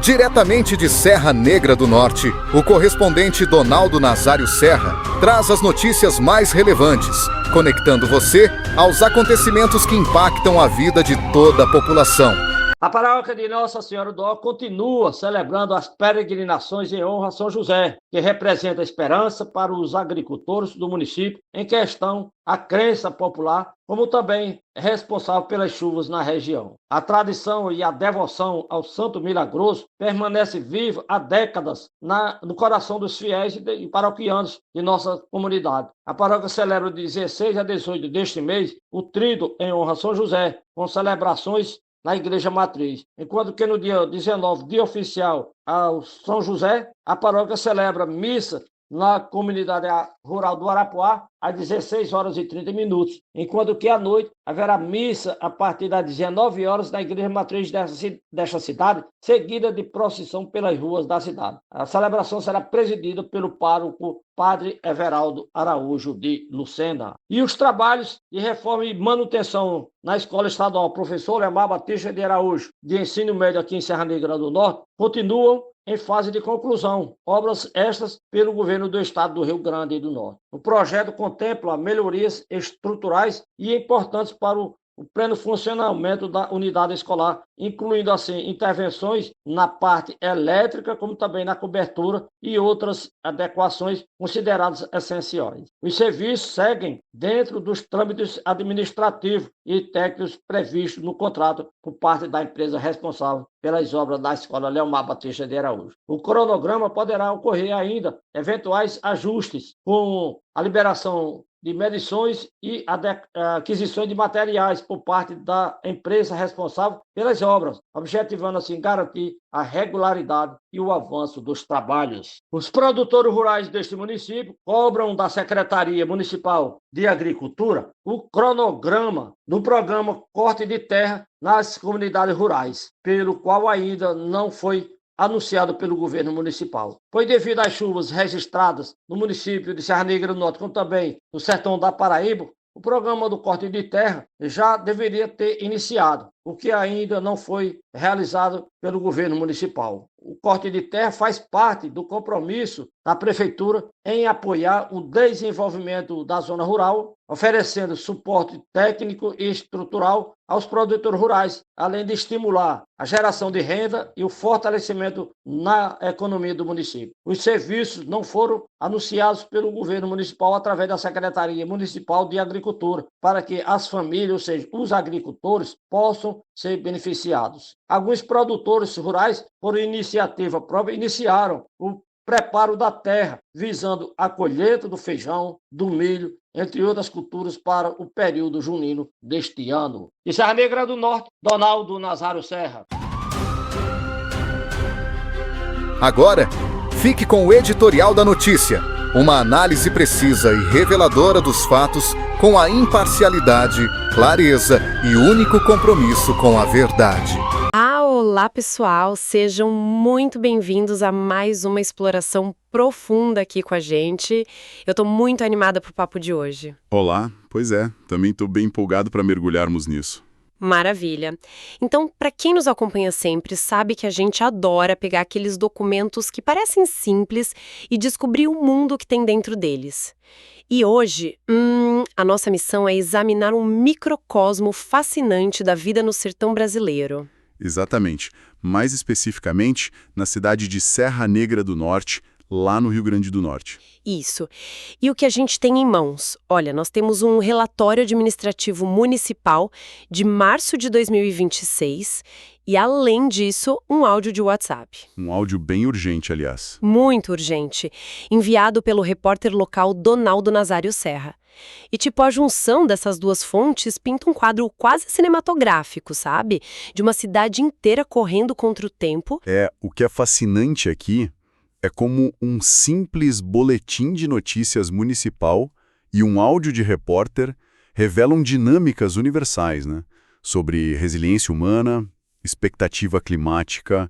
Diretamente de Serra Negra do Norte, o correspondente Donaldo Nazário Serra traz as notícias mais relevantes, conectando você aos acontecimentos que impactam a vida de toda a população. A paróquia de Nossa Senhora do Ó continua celebrando as peregrinações em honra a São José, que representa a esperança para os agricultores do município, em questão a crença popular, como também é responsável pelas chuvas na região. A tradição e a devoção ao Santo Milagroso permanece viva há décadas no coração dos fiéis e paroquianos de nossa comunidade. A paróquia celebra de 16 a 18 deste mês o Tríduo em honra a São José, com celebrações na Igreja Matriz, enquanto que no dia 19, dia oficial ao São José, a paróquia celebra missa na comunidade rural do Arapuá às 16 horas e 30 minutos, enquanto que à noite haverá missa a partir das 19 horas na Igreja Matriz desta cidade, seguida de procissão pelas ruas da cidade. A celebração será presidida pelo pároco Padre Everaldo Araújo de Lucena. E os trabalhos de reforma e manutenção na Escola Estadual Professor Leomar Batista de Araújo, de ensino médio aqui em Serra Negra do Norte, continuam em fase de conclusão, obras estas pelo governo do estado do Rio Grande do Norte. O projeto contempla melhorias estruturais e importantes para o pleno funcionamento da unidade escolar, incluindo assim intervenções na parte elétrica, como também na cobertura e outras adequações consideradas essenciais. Os serviços seguem dentro dos trâmites administrativos e técnicos previstos no contrato por parte da empresa responsável pelas obras da Escola Leomar Batista de Araújo. O cronograma poderá ocorrer ainda eventuais ajustes com a liberação de medições e aquisições de materiais por parte da empresa responsável pelas obras, objetivando assim garantir a regularidade e o avanço dos trabalhos. Os produtores rurais deste município cobram da Secretaria Municipal de Agricultura o cronograma do programa Corte de Terra nas comunidades rurais, pelo qual ainda não foi anunciado pelo governo municipal. Pois devido às chuvas registradas no município de Serra Negra do Norte, como também no sertão da Paraíba, o programa do corte de terra já deveria ter iniciado, o que ainda não foi realizado pelo governo municipal. O corte de terra faz parte do compromisso da prefeitura em apoiar o desenvolvimento da zona rural, oferecendo suporte técnico e estrutural aos produtores rurais, além de estimular a geração de renda e o fortalecimento na economia do município. Os serviços não foram anunciados pelo governo municipal através da Secretaria Municipal de Agricultura, para que as famílias, ou seja, os agricultores, possam ser beneficiados. Alguns produtores rurais, por iniciativa própria, iniciaram o preparo da terra, visando a colheita do feijão, do milho, entre outras culturas, para o período junino deste ano. De Serra Negra do Norte, Donaldo Nazário Serra. Agora, fique com o editorial da notícia, uma análise precisa e reveladora dos fatos com a imparcialidade, clareza e único compromisso com a verdade. Olá pessoal, sejam muito bem-vindos a mais uma exploração profunda aqui com a gente. Eu tô muito animada pro papo de hoje. Olá, pois é, também tô bem empolgado para mergulharmos nisso. Maravilha. Então, para quem nos acompanha sempre, sabe que a gente adora pegar aqueles documentos que parecem simples e descobrir o mundo que tem dentro deles. E hoje, a nossa missão é examinar um microcosmo fascinante da vida no sertão brasileiro. Exatamente. Mais especificamente, na cidade de Serra Negra do Norte, lá no Rio Grande do Norte. Isso. E o que a gente tem em mãos? Olha, nós temos um relatório administrativo municipal de março de 2026 e, além disso, um áudio de WhatsApp. Um áudio bem urgente, aliás. Muito urgente, enviado pelo repórter local Donaldo Nazário Serra. E tipo, a junção dessas duas fontes pinta um quadro quase cinematográfico, sabe? De uma cidade inteira correndo contra o tempo. O que é fascinante aqui é como um simples boletim de notícias municipal e um áudio de repórter revelam dinâmicas universais, né? Sobre resiliência humana, expectativa climática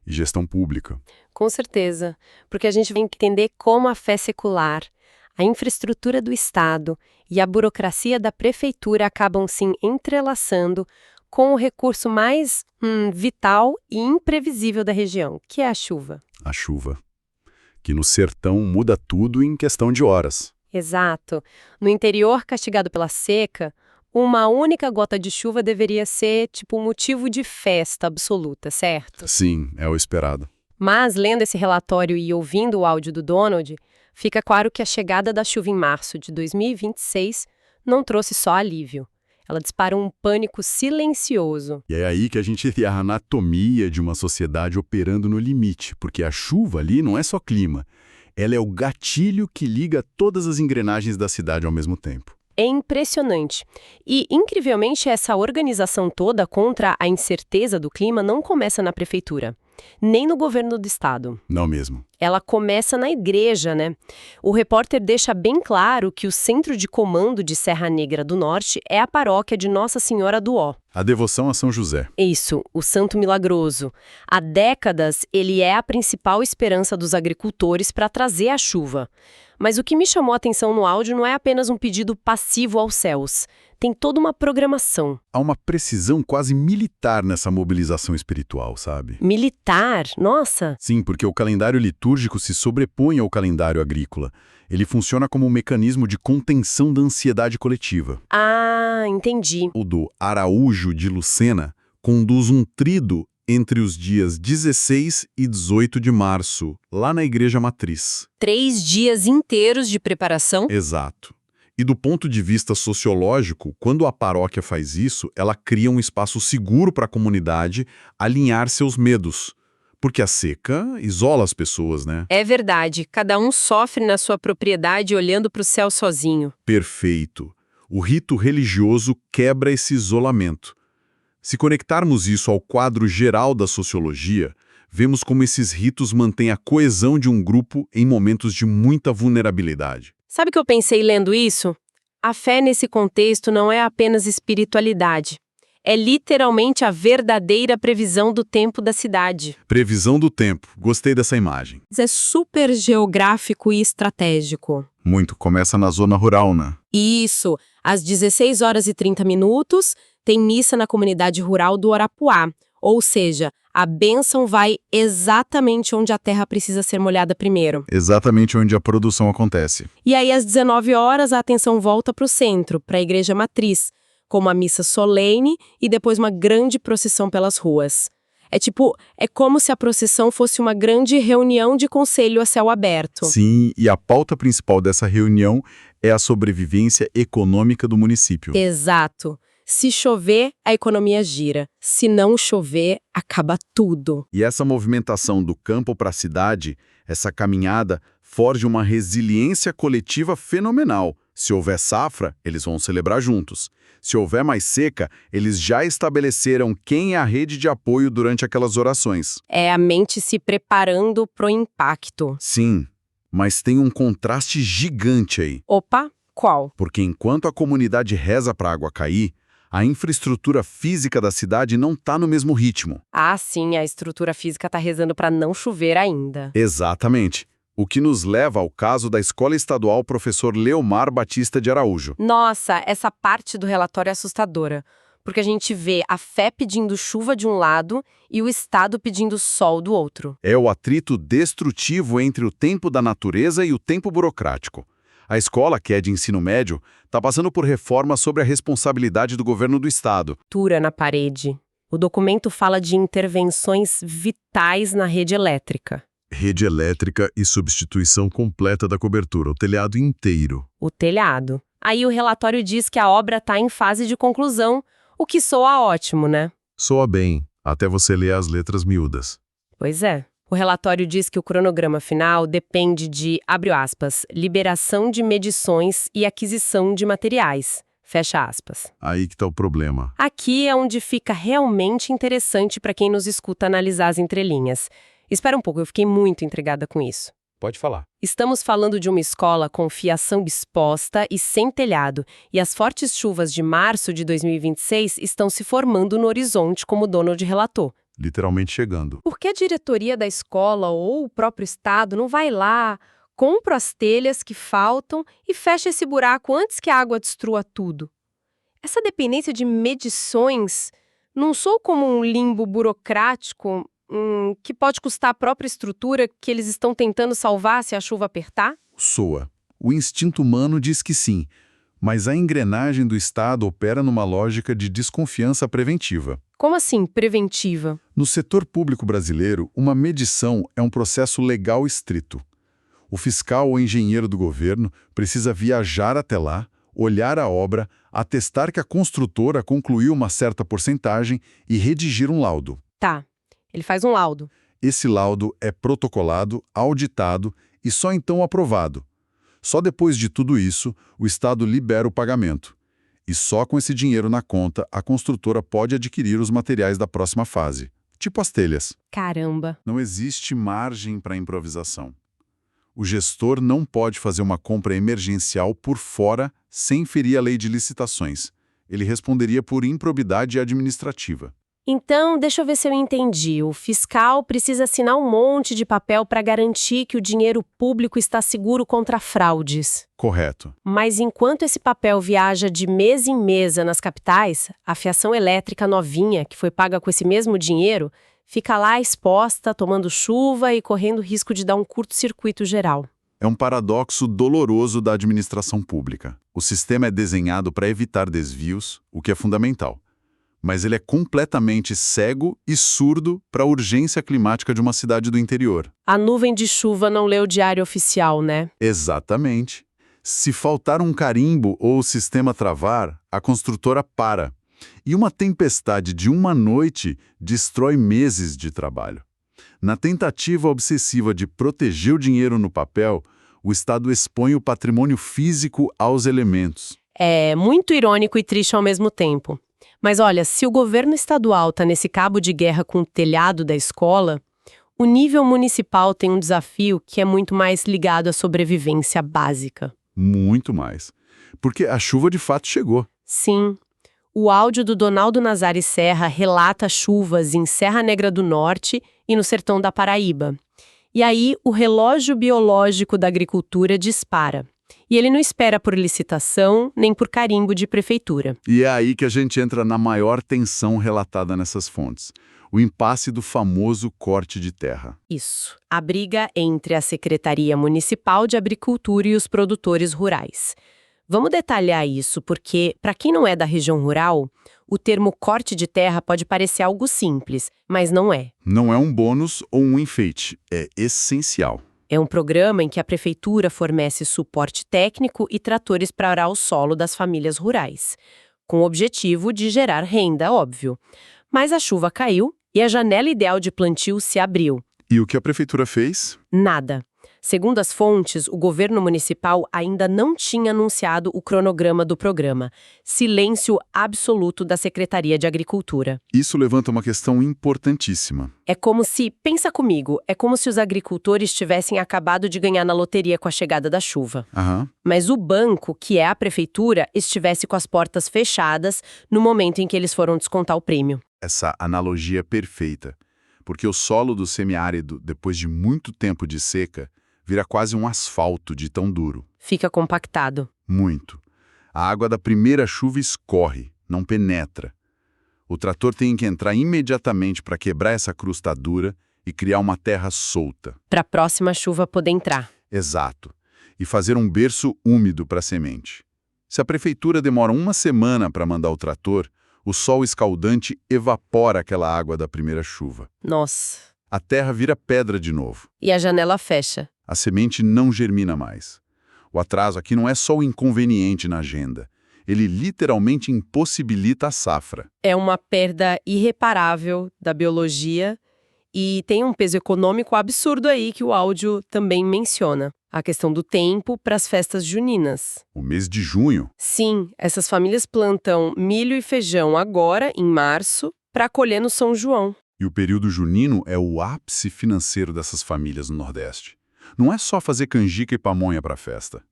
e gestão pública. Com certeza, porque a gente vai entender como a fé secular, a infraestrutura do Estado e a burocracia da prefeitura acabam se entrelaçando, com o recurso mais vital e imprevisível da região, que é a chuva. A chuva, que no sertão muda tudo em questão de horas. Exato. No interior, castigado pela seca, uma única gota de chuva deveria ser, tipo, um motivo de festa absoluta, certo? Sim, é o esperado. Mas, lendo esse relatório e ouvindo o áudio do Donald, fica claro que a chegada da chuva em março de 2026 não trouxe só alívio. Ela disparou um pânico silencioso. E é aí que a gente vê a anatomia de uma sociedade operando no limite, porque a chuva ali não é só clima. Ela é o gatilho que liga todas as engrenagens da cidade ao mesmo tempo. É impressionante. E, incrivelmente, essa organização toda contra a incerteza do clima não começa na prefeitura, nem no governo do estado. Não mesmo. Ela começa na igreja, né? O repórter deixa bem claro que o centro de comando de Serra Negra do Norte é a paróquia de Nossa Senhora do Ó. A devoção a São José. Isso, o Santo Milagroso. Há décadas, ele é a principal esperança dos agricultores para trazer a chuva. Mas o que me chamou a atenção no áudio não é apenas um pedido passivo aos céus. Tem toda uma programação. Há uma precisão quase militar nessa mobilização espiritual, sabe? Militar? Nossa! Sim, porque o calendário litúrgico se sobrepõe ao calendário agrícola. Ele funciona como um mecanismo de contenção da ansiedade coletiva. Ah, entendi. O do Araújo de Lucena conduz um tríduo entre os dias 16 e 18 de março, lá na Igreja Matriz. 3 dias inteiros de preparação? Exato. E do ponto de vista sociológico, quando a paróquia faz isso, ela cria um espaço seguro para a comunidade alinhar seus medos. Porque a seca isola as pessoas, né? É verdade. Cada um sofre na sua propriedade olhando para o céu sozinho. Perfeito. O rito religioso quebra esse isolamento. Se conectarmos isso ao quadro geral da sociologia, vemos como esses ritos mantêm a coesão de um grupo em momentos de muita vulnerabilidade. Sabe o que eu pensei lendo isso? A fé nesse contexto não é apenas espiritualidade. É literalmente a verdadeira previsão do tempo da cidade. Previsão do tempo. Gostei dessa imagem. É super geográfico e estratégico. Muito. Começa na zona rural, né? Isso. Às 16h30, tem missa na comunidade rural do Arapuá. Ou seja, a bênção vai exatamente onde a terra precisa ser molhada primeiro. Exatamente onde a produção acontece. E aí, às 19h, a atenção volta para o centro, para a Igreja Matriz, com uma missa solene e depois uma grande procissão pelas ruas. É como se a procissão fosse uma grande reunião de conselho a céu aberto. Sim, e a pauta principal dessa reunião é a sobrevivência econômica do município. Exato. Se chover, a economia gira. Se não chover, acaba tudo. E essa movimentação do campo para a cidade, essa caminhada, forja uma resiliência coletiva fenomenal. Se houver safra, eles vão celebrar juntos. Se houver mais seca, eles já estabeleceram quem é a rede de apoio durante aquelas orações. É a mente se preparando pro impacto. Sim, mas tem um contraste gigante aí. Opa, qual? Porque enquanto a comunidade reza para a água cair, a infraestrutura física da cidade não está no mesmo ritmo. Ah, sim, a estrutura física tá rezando para não chover ainda. Exatamente. O que nos leva ao caso da Escola Estadual Professor Leomar Batista de Araújo. Nossa, essa parte do relatório é assustadora, porque a gente vê a fé pedindo chuva de um lado e o Estado pedindo sol do outro. É o atrito destrutivo entre o tempo da natureza e o tempo burocrático. A escola, que é de ensino médio, está passando por reformas sobre a responsabilidade do governo do Estado. Tura na parede. O documento fala de intervenções vitais na rede elétrica. Rede elétrica e substituição completa da cobertura, o telhado inteiro. O telhado. Aí o relatório diz que a obra está em fase de conclusão, o que soa ótimo, né? Soa bem, até você ler as letras miúdas. Pois é. O relatório diz que o cronograma final depende de, abre aspas, liberação de medições e aquisição de materiais, fecha aspas. Aí que está o problema. Aqui é onde fica realmente interessante para quem nos escuta analisar as entrelinhas. Espera um pouco, eu fiquei muito intrigada com isso. Pode falar. Estamos falando de uma escola com fiação exposta e sem telhado, e as fortes chuvas de março de 2026 estão se formando no horizonte, como o Donald relatou. Literalmente chegando. Por que a diretoria da escola ou o próprio Estado não vai lá, compra as telhas que faltam e fecha esse buraco antes que a água destrua tudo? Essa dependência de medições Não sou como um limbo burocrático que pode custar a própria estrutura que eles estão tentando salvar se a chuva apertar? Soa. O instinto humano diz que sim, mas a engrenagem do Estado opera numa lógica de desconfiança preventiva. Como assim, preventiva? No setor público brasileiro, uma medição é um processo legal estrito. O fiscal ou engenheiro do governo precisa viajar até lá, olhar a obra, atestar que a construtora concluiu uma certa porcentagem e redigir um laudo. Tá, ele faz um laudo. Esse laudo é protocolado, auditado e só então aprovado. Só depois de tudo isso, o Estado libera o pagamento. E só com esse dinheiro na conta, a construtora pode adquirir os materiais da próxima fase, tipo as telhas. Caramba. Não existe margem para improvisação. O gestor não pode fazer uma compra emergencial por fora sem ferir a lei de licitações. Ele responderia por improbidade administrativa. Então, deixa eu ver se eu entendi. O fiscal precisa assinar um monte de papel para garantir que o dinheiro público está seguro contra fraudes. Correto. Mas enquanto esse papel viaja de mesa em mesa nas capitais, a fiação elétrica novinha, que foi paga com esse mesmo dinheiro, fica lá exposta, tomando chuva e correndo risco de dar um curto-circuito geral. É um paradoxo doloroso da administração pública. O sistema é desenhado para evitar desvios, o que é fundamental. Mas ele é completamente cego e surdo para a urgência climática de uma cidade do interior. A nuvem de chuva não lê o diário oficial, né? Exatamente. Se faltar um carimbo ou o sistema travar, a construtora para. E uma tempestade de uma noite destrói meses de trabalho. Na tentativa obsessiva de proteger o dinheiro no papel, o Estado expõe o patrimônio físico aos elementos. É muito irônico e triste ao mesmo tempo. Mas olha, se o governo estadual está nesse cabo de guerra com o telhado da escola, o nível municipal tem um desafio que é muito mais ligado à sobrevivência básica. Muito mais. Porque a chuva de fato chegou. Sim. O áudio do Donaldo Nazares Serra relata chuvas em Serra Negra do Norte e no sertão da Paraíba. E aí o relógio biológico da agricultura dispara. E ele não espera por licitação, nem por carimbo de prefeitura. E é aí que a gente entra na maior tensão relatada nessas fontes. O impasse do famoso corte de terra. Isso. A briga entre a Secretaria Municipal de Agricultura e os produtores rurais. Vamos detalhar isso porque, para quem não é da região rural, o termo corte de terra pode parecer algo simples, mas não é. Não é um bônus ou um enfeite, é essencial. É um programa em que a prefeitura fornece suporte técnico e tratores para arar o solo das famílias rurais, com o objetivo de gerar renda, óbvio. Mas a chuva caiu e a janela ideal de plantio se abriu. E o que a prefeitura fez? Nada. Segundo as fontes, o governo municipal ainda não tinha anunciado o cronograma do programa. Silêncio absoluto da Secretaria de Agricultura. Isso levanta uma questão importantíssima. É como se, pensa comigo, é como se os agricultores tivessem acabado de ganhar na loteria com a chegada da chuva. Mas o banco, que é a prefeitura, estivesse com as portas fechadas no momento em que eles foram descontar o prêmio. Essa analogia é perfeita, porque o solo do semiárido, depois de muito tempo de seca, vira quase um asfalto de tão duro. Fica compactado. Muito. A água da primeira chuva escorre, não penetra. O trator tem que entrar imediatamente para quebrar essa crosta dura e criar uma terra solta. Para a próxima chuva poder entrar. Exato. E fazer um berço úmido para a semente. Se a prefeitura demora uma semana para mandar o trator, o sol escaldante evapora aquela água da primeira chuva. Nossa. A terra vira pedra de novo. E a janela fecha. A semente não germina mais. O atraso aqui não é só o inconveniente na agenda. Ele literalmente impossibilita a safra. É uma perda irreparável da biologia e tem um peso econômico absurdo aí que o áudio também menciona. A questão do tempo para as festas juninas. O mês de junho. Sim, essas famílias plantam milho e feijão agora, em março, para colher no São João. E o período junino é o ápice financeiro dessas famílias no Nordeste. Não é só fazer canjica e pamonha para a festa.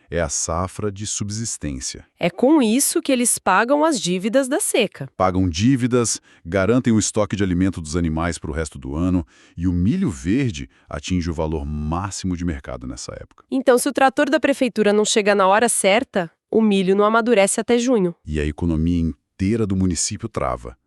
É a safra de subsistência. É com isso que eles pagam as dívidas da seca. Pagam dívidas, garantem o estoque de alimento dos animais para o resto do ano e o milho verde atinge o valor máximo de mercado nessa época. Então, se o trator da prefeitura não chega na hora certa, o milho não amadurece até junho. E a economia inteira do município trava.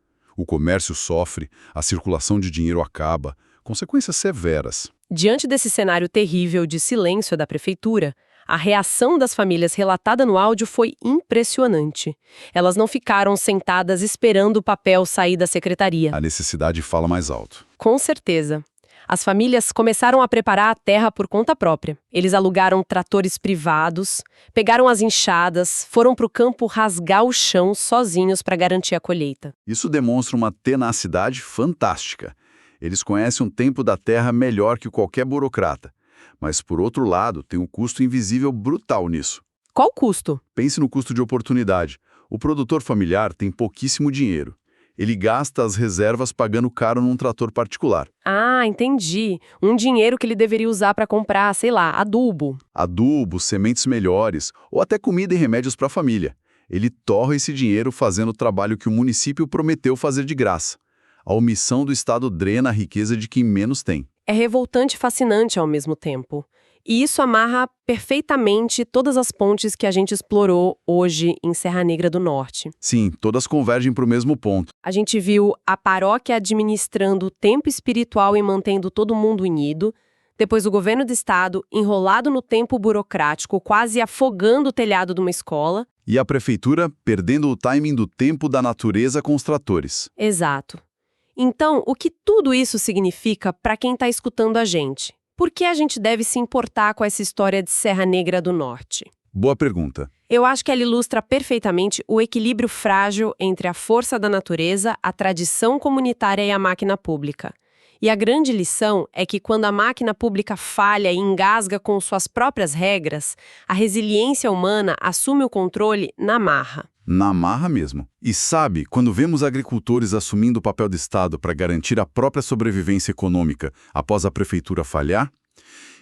O comércio sofre, a circulação de dinheiro acaba, consequências severas. Diante desse cenário terrível de silêncio da prefeitura, a reação das famílias relatada no áudio foi impressionante. Elas não ficaram sentadas esperando o papel sair da secretaria. A necessidade fala mais alto. Com certeza. As famílias começaram a preparar a terra por conta própria. Eles alugaram tratores privados, pegaram as enxadas, foram para o campo rasgar o chão sozinhos para garantir a colheita. Isso demonstra uma tenacidade fantástica. Eles conhecem o tempo da terra melhor que qualquer burocrata. Mas, por outro lado, tem um custo invisível brutal nisso. Qual o custo? Pense no custo de oportunidade. O produtor familiar tem pouquíssimo dinheiro. Ele gasta as reservas pagando caro num trator particular. Ah, entendi. Um dinheiro que ele deveria usar para comprar, sei lá, adubo. Adubo, sementes melhores ou até comida e remédios para a família. Ele torra esse dinheiro fazendo o trabalho que o município prometeu fazer de graça. A omissão do Estado drena a riqueza de quem menos tem. É revoltante e fascinante ao mesmo tempo. E isso amarra perfeitamente todas as pontes que a gente explorou hoje em Serra Negra do Norte. Sim, todas convergem para o mesmo ponto. A gente viu a paróquia administrando o tempo espiritual e mantendo todo mundo unido, depois o governo do estado enrolado no tempo burocrático, quase afogando o telhado de uma escola. E a prefeitura perdendo o timing do tempo da natureza com os tratores. Exato. Então, o que tudo isso significa para quem está escutando a gente? Por que a gente deve se importar com essa história de Serra Negra do Norte? Boa pergunta. Eu acho que ela ilustra perfeitamente o equilíbrio frágil entre a força da natureza, a tradição comunitária e a máquina pública. E a grande lição é que quando a máquina pública falha e engasga com suas próprias regras, a resiliência humana assume o controle na marra. Na marra mesmo. E sabe, quando vemos agricultores assumindo o papel de Estado para garantir a própria sobrevivência econômica após a prefeitura falhar,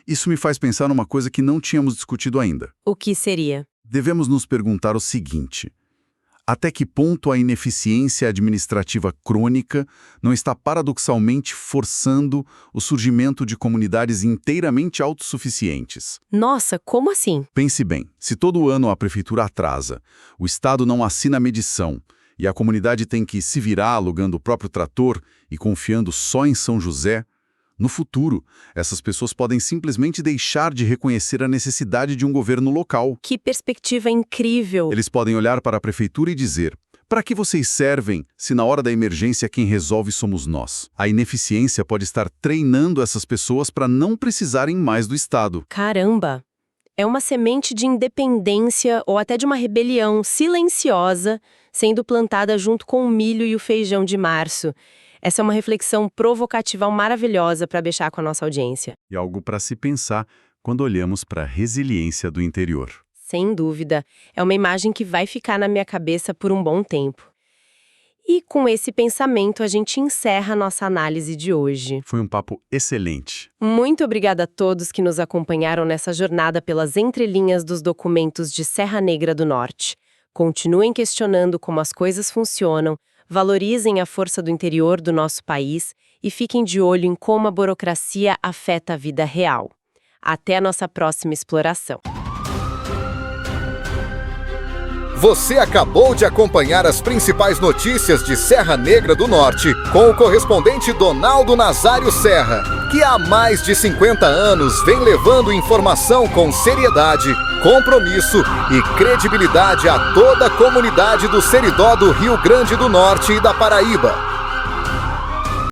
isso me faz pensar numa coisa que não tínhamos discutido ainda. O que seria? Devemos nos perguntar o seguinte: até que ponto a ineficiência administrativa crônica não está paradoxalmente forçando o surgimento de comunidades inteiramente autossuficientes? Nossa, como assim? Pense bem, se todo ano a prefeitura atrasa, o Estado não assina a medição e a comunidade tem que se virar alugando o próprio trator e confiando só em São José, no futuro, essas pessoas podem simplesmente deixar de reconhecer a necessidade de um governo local. Que perspectiva incrível! Eles podem olhar para a prefeitura e dizer: para que vocês servem se na hora da emergência quem resolve somos nós? A ineficiência pode estar treinando essas pessoas para não precisarem mais do Estado. Caramba! É uma semente de independência ou até de uma rebelião silenciosa sendo plantada junto com o milho e o feijão de março. Essa é uma reflexão provocativa maravilhosa para deixar com a nossa audiência. E algo para se pensar quando olhamos para a resiliência do interior. Sem dúvida. É uma imagem que vai ficar na minha cabeça por um bom tempo. E com esse pensamento, a gente encerra a nossa análise de hoje. Foi um papo excelente. Muito obrigada a todos que nos acompanharam nessa jornada pelas entrelinhas dos documentos de Serra Negra do Norte. Continuem questionando como as coisas funcionam, valorizem a força do interior do nosso país e fiquem de olho em como a burocracia afeta a vida real. Até a nossa próxima exploração. Você acabou de acompanhar as principais notícias de Serra Negra do Norte com o correspondente Donaldo Nazário Serra, que há mais de 50 anos vem levando informação com seriedade, compromisso e credibilidade a toda a comunidade do Seridó do Rio Grande do Norte e da Paraíba.